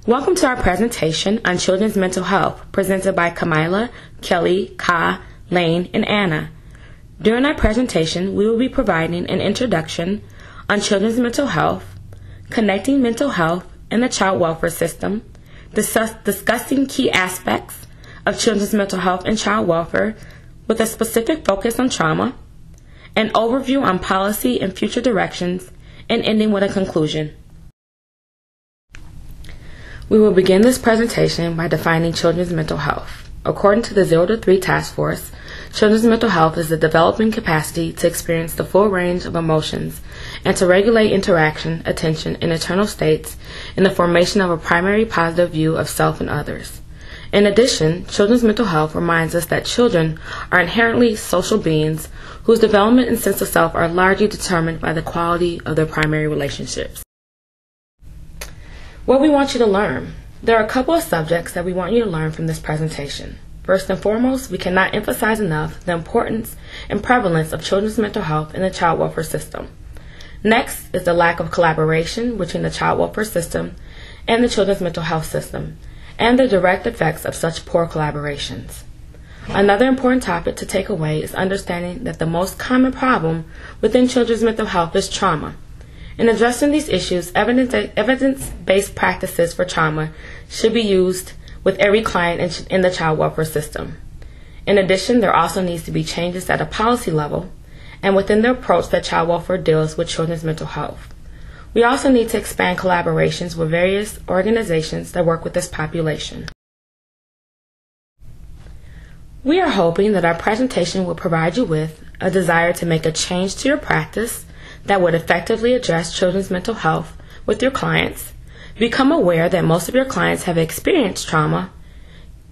Welcome to our presentation on children's mental health, presented by Kamila, Kelly, Ka, Lane, and Anna. During our presentation, we will be providing an introduction on children's mental health, connecting mental health and the child welfare system, discussing key aspects of children's mental health and child welfare with a specific focus on trauma, an overview on policy and future directions, and ending with a conclusion. We will begin this presentation by defining children's mental health. According to the 0 to 3 Task Force, children's mental health is the developing capacity to experience the full range of emotions and to regulate interaction, attention, and internal states in the formation of a primary positive view of self and others. In addition, children's mental health reminds us that children are inherently social beings whose development and sense of self are largely determined by the quality of their primary relationships. What we want you to learn. There are a couple of subjects that we want you to learn from this presentation. First and foremost, we cannot emphasize enough the importance and prevalence of children's mental health in the child welfare system. Next is the lack of collaboration between the child welfare system and the children's mental health system, and the direct effects of such poor collaborations. Another important topic to take away is understanding that the most common problem within children's mental health is trauma. In addressing these issues, evidence-based practices for trauma should be used with every client in the child welfare system. In addition, there also needs to be changes at a policy level and within the approach that child welfare deals with children's mental health. We also need to expand collaborations with various organizations that work with this population. We are hoping that our presentation will provide you with a desire to make a change to your practice that would effectively address children's mental health with your clients, become aware that most of your clients have experienced trauma,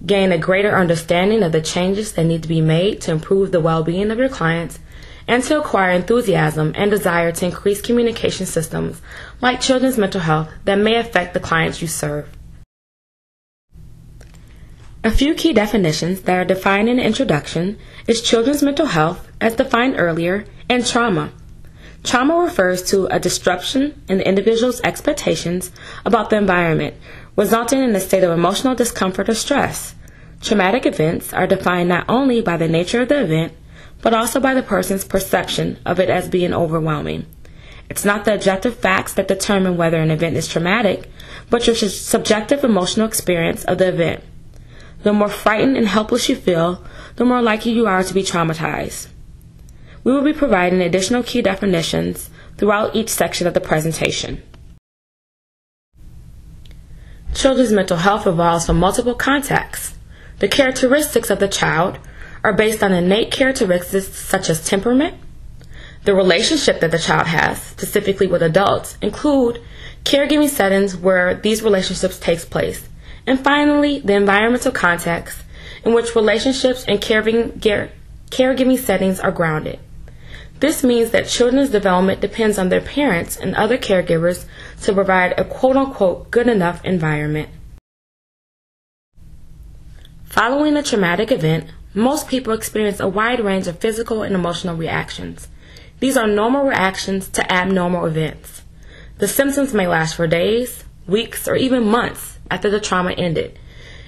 gain a greater understanding of the changes that need to be made to improve the well-being of your clients, and to acquire enthusiasm and desire to increase communication systems like children's mental health that may affect the clients you serve. A few key definitions that are defined in the introduction is children's mental health, as defined earlier, and trauma. Trauma refers to a disruption in the individual's expectations about the environment, resulting in a state of emotional discomfort or stress. Traumatic events are defined not only by the nature of the event, but also by the person's perception of it as being overwhelming. It's not the objective facts that determine whether an event is traumatic, but your subjective emotional experience of the event. The more frightened and helpless you feel, the more likely you are to be traumatized. We will be providing additional key definitions throughout each section of the presentation. Children's mental health evolves from multiple contexts. The characteristics of the child are based on innate characteristics such as temperament. The relationship that the child has, specifically with adults, include caregiving settings where these relationships take place. And finally, the environmental context in which relationships and caregiving settings are grounded. This means that children's development depends on their parents and other caregivers to provide a quote-unquote good enough environment. Following a traumatic event, most people experience a wide range of physical and emotional reactions. These are normal reactions to abnormal events. The symptoms may last for days, weeks, or even months after the trauma ended.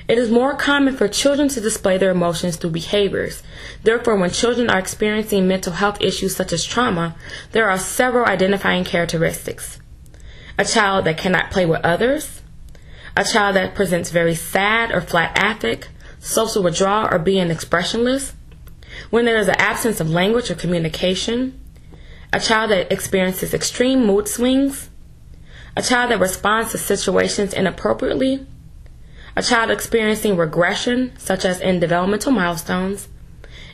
It is more common for children to display their emotions through behaviors. Therefore, when children are experiencing mental health issues such as trauma, there are several identifying characteristics. A child that cannot play with others, a child that presents very sad or flat affect, social withdrawal or being expressionless, when there is an absence of language or communication, a child that experiences extreme mood swings, a child that responds to situations inappropriately, a child experiencing regression, such as in developmental milestones,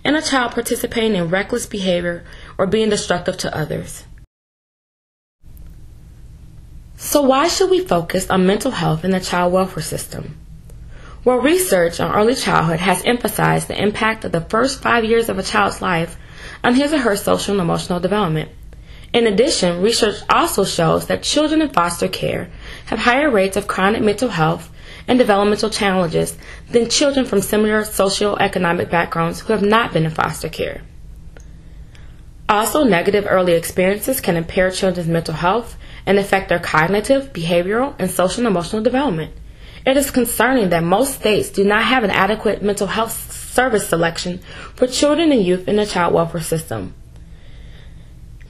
and a child participating in reckless behavior or being destructive to others. So why should we focus on mental health in the child welfare system? Well, research on early childhood has emphasized the impact of the first 5 years of a child's life on his or her social and emotional development. In addition, research also shows that children in foster care have higher rates of chronic mental health and developmental challenges than children from similar socioeconomic backgrounds who have not been in foster care. Also, negative early experiences can impair children's mental health and affect their cognitive, behavioral, and social and emotional development. It is concerning that most states do not have an adequate mental health service selection for children and youth in the child welfare system.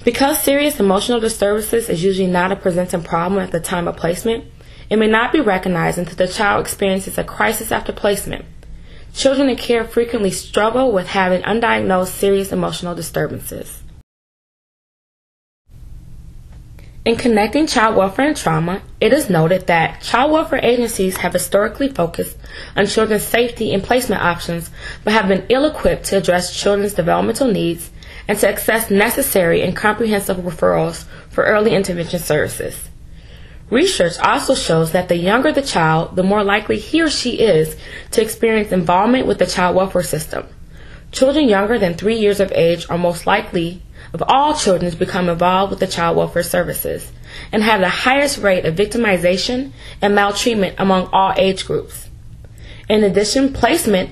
Because serious emotional disturbances is usually not a presenting problem at the time of placement, it may not be recognized until the child experiences a crisis after placement. Children in care frequently struggle with having undiagnosed serious emotional disturbances. In connecting child welfare and trauma, it is noted that child welfare agencies have historically focused on children's safety and placement options, but have been ill-equipped to address children's developmental needs and to access necessary and comprehensive referrals for early intervention services. Research also shows that the younger the child, the more likely he or she is to experience involvement with the child welfare system. Children younger than 3 years of age are most likely of all children to become involved with the child welfare services and have the highest rate of victimization and maltreatment among all age groups. In addition, placement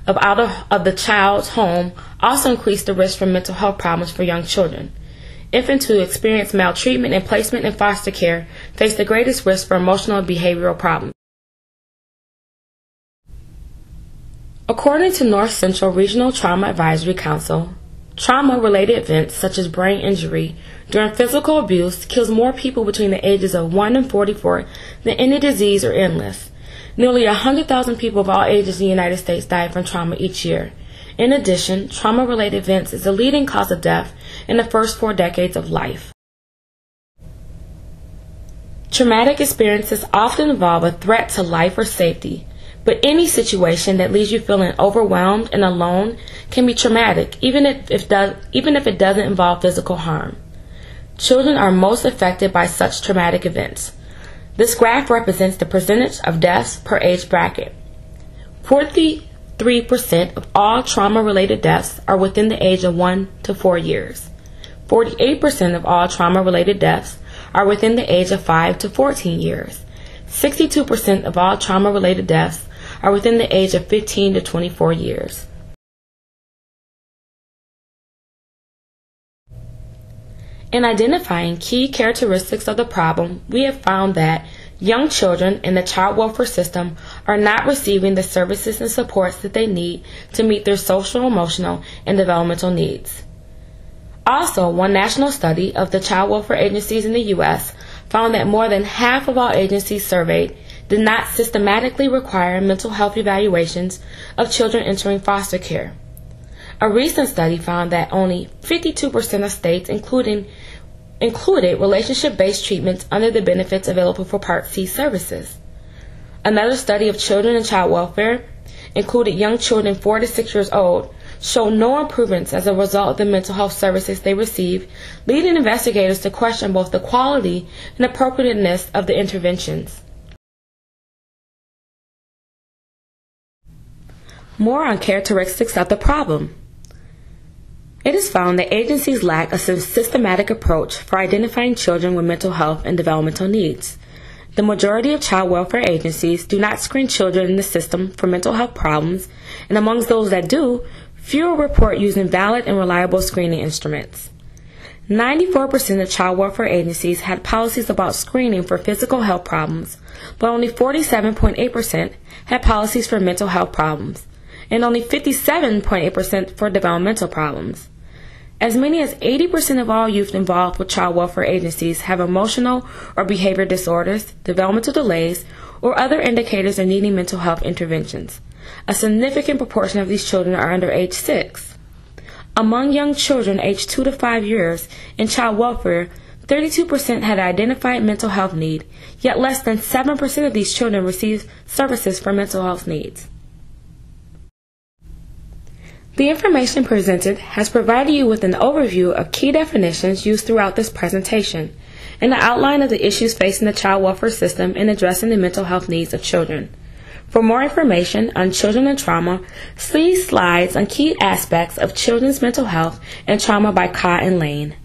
out of the child's home also increased the risk for mental health problems for young children. Infants who experience maltreatment and placement in foster care face the greatest risk for emotional and behavioral problems. According to North Central Regional Trauma Advisory Council, trauma-related events such as brain injury during physical abuse kills more people between the ages of 1 and 44 than any disease or illness. Nearly 100,000 people of all ages in the United States die from trauma each year. In addition, trauma-related events is the leading cause of death in the first 4 decades of life. Traumatic experiences often involve a threat to life or safety, but any situation that leaves you feeling overwhelmed and alone can be traumatic, even if it doesn't involve physical harm. Children are most affected by such traumatic events. This graph represents the percentage of deaths per age bracket. 43% of all trauma-related deaths are within the age of 1 to 4 years. 48% of all trauma-related deaths are within the age of 5 to 14 years. 62% of all trauma-related deaths are within the age of 15 to 24 years. In identifying key characteristics of the problem, we have found that young children in the child welfare system are not receiving the services and supports that they need to meet their social, emotional, and developmental needs. Also, one national study of the child welfare agencies in the U.S. found that more than half of all agencies surveyed did not systematically require mental health evaluations of children entering foster care. A recent study found that only 52% of states included relationship-based treatments under the benefits available for Part C services. Another study of children in child welfare included young children 4 to 6 years old showed no improvements as a result of the mental health services they receive, leading investigators to question both the quality and appropriateness of the interventions. More on characteristics of the problem. It is found that agencies lack a systematic approach for identifying children with mental health and developmental needs. The majority of child welfare agencies do not screen children in the system for mental health problems, and amongst those that do, fewer report using valid and reliable screening instruments. 94% of child welfare agencies had policies about screening for physical health problems, but only 47.8% had policies for mental health problems, and only 57.8% for developmental problems. As many as 80% of all youth involved with child welfare agencies have emotional or behavior disorders, developmental delays, or other indicators of needing mental health interventions. A significant proportion of these children are under age 6. Among young children aged 2 to 5 years in child welfare, 32% had an identified mental health need, yet less than 7% of these children receive services for mental health needs. The information presented has provided you with an overview of key definitions used throughout this presentation and the outline of the issues facing the child welfare system in addressing the mental health needs of children. For more information on children and trauma, see slides on key aspects of children's mental health and trauma by Ka and Lane.